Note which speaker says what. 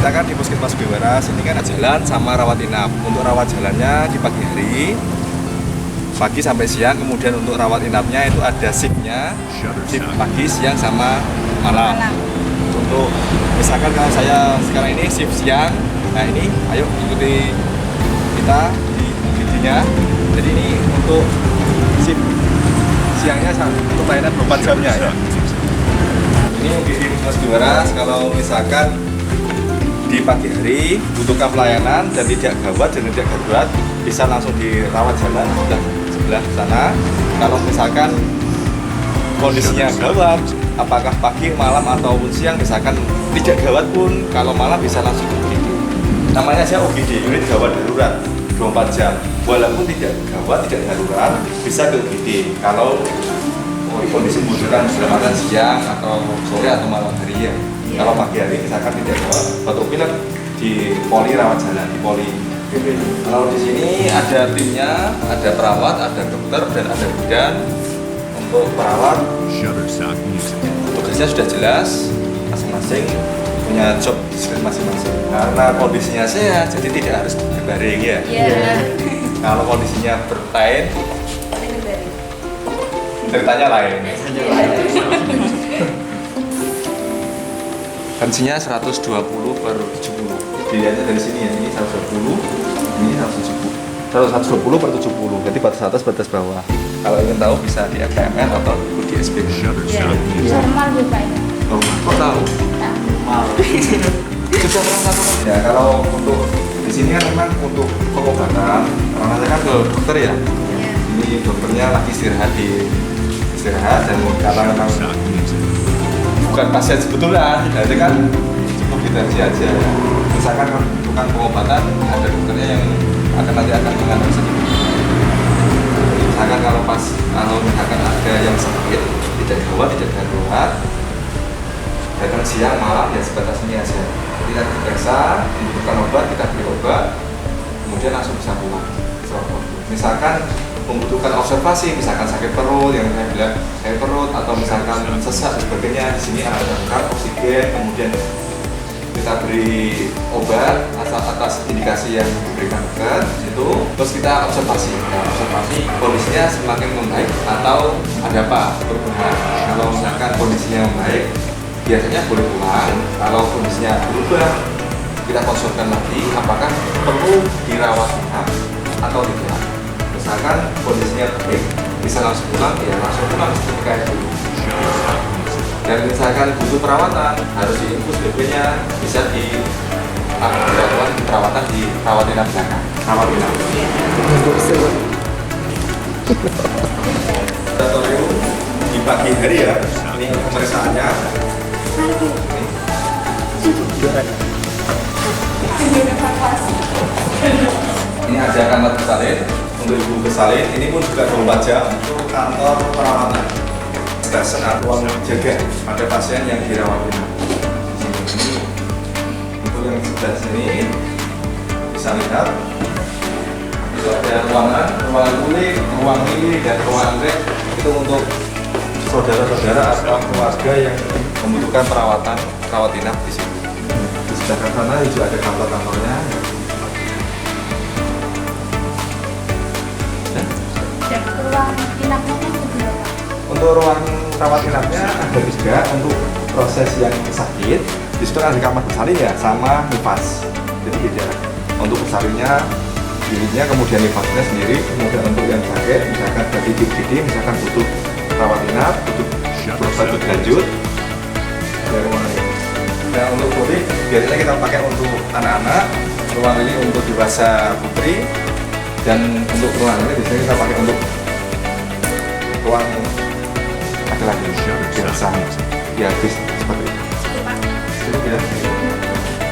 Speaker 1: misalkan di Puskesmas Bewaras ini kan ada jalan sama rawat inap. Untuk rawat jalannya di pagi hari, pagi sampai siang, kemudian untuk rawat inapnya itu ada shiftnya, shift pagi, siang, sama malam. Untuk misalkan kalau saya sekarang ini shift siang, nah ini ayo ikuti kita di videonya. Jadi ini untuk shift siangnya untuk pelayanan 24 jamnya ya. Ini di Puskesmas Bewaras kalau misalkan di pagi hari butuhkan pelayanan dan tidak gawat dan tidak darurat, bisa langsung dirawat jalan sebelah sana. Kalau misalkan kondisinya gawat, apakah pagi, malam ataupun siang, misalkan tidak gawat pun kalau malam bisa langsung ke UGD. Namanya aja UGD, unit gawat darurat 24 jam. Walaupun tidak gawat, tidak darurat, bisa ke UGD. Kalau kondisi membutuhkan keselamatan siang atau sore atau malam hari ya. Kalau pagi hari misalkan tidak gawat, batuk pilek di poli rawat jalan, di poli BP. Kalau di sini ada timnya, ada perawat, ada dokter, dan ada bidan. Untuk perawat, tugasnya sudah jelas, masing-masing punya job deskripsi masing-masing. Karena kondisinya sehat, jadi tidak harus berbaring ya. Kalau kondisinya berpain, ceritanya lain. Tensinya 120/70. Dilihatnya dari sini ya, ini 120, ini 170. 120/70, jadi batas atas, batas bawah. Kalau ingin tahu bisa di FKMN atau ikut di SPB.
Speaker 2: Normal juga ya.
Speaker 1: Kok tahu?
Speaker 2: Normal.
Speaker 1: Sudah pernah satu kan? Ya kalau untuk di sini kan memang untuk pengobatan, karena saya kan ke dokter ya. Ini dokternya lagi istirahat dan karena memang bukan pasien sebetulnya, jadi kan cukup ditensi aja. Misalkan bukan pengobatan, ada dokternya yang nanti akan mengambil sedikit. Misalkan kalau misalkan ada yang sakit, tidak gawat, tidak darurat, datang siang, malam ya sebatas ini aja. Kita diperiksa, membutuhkan obat, kita beri obat, kemudian langsung bisa pulang. Misalkan membutuhkan observasi, misalkan sakit perut, yang saya bilang sakit perut, atau misalkan sesak dan sebagainya, di sini ada oksigen, kemudian kita beri obat atas indikasi yang diberikan dokter itu, terus kita observasi. Nah, observasi kondisinya semakin membaik atau ada apa perubahan. Kalau misalkan kondisinya membaik, biasanya boleh pulang. Kalau kondisinya berubah, kita konsulkan lagi apakah perlu dirawat inap atau tidak. Misalkan kondisinya baik, bisa langsung pulang, ya langsung pulang seperti kayak dulu. Dan misalkan butuh perawatan, harus diinfus BP-nya, bisa dilakukan perawatan di rawat inap belakang. Rawat inap. Laboratorium di pagi hari ya, ini pemeriksaannya. Ini ada kamar bersalin untuk ibu bersalin. Ini pun juga 24 jam untuk kantor perawatan. Stesen ruang jaga pada pasien yang dirawat inap. Ini untuk yang sebelah sini bisa lihat itu ada ruangan kulit, ruang ini dan ruang red. Itu untuk saudara-saudara atau keluarga yang membutuhkan perawatan rawat inap di sini. Di sebelah sana juga ada kantor-kantornya.
Speaker 2: Ruang inapnya kan berapa?
Speaker 1: Untuk ruang rawat inapnya ada 3 untuk proses yang sakit. Di situ kan ada kamar bersalin ya, sama nifas. Jadi beda. Untuk bersalinnya, biliknya, kemudian nifasnya sendiri. Kemudian untuk yang sakit, misalkan dari DGD, misalkan butuh rawat inap, butuh berobat berlanjut, ada ruang ini. Nah untuk kulit, biasanya kita pakai untuk anak-anak. Ruang ini untuk dewasa putri. Dan untuk ruang ini biasanya kita pakai untuk ruang laki-laki dewasa. Ya, seperti itu. Itu ya.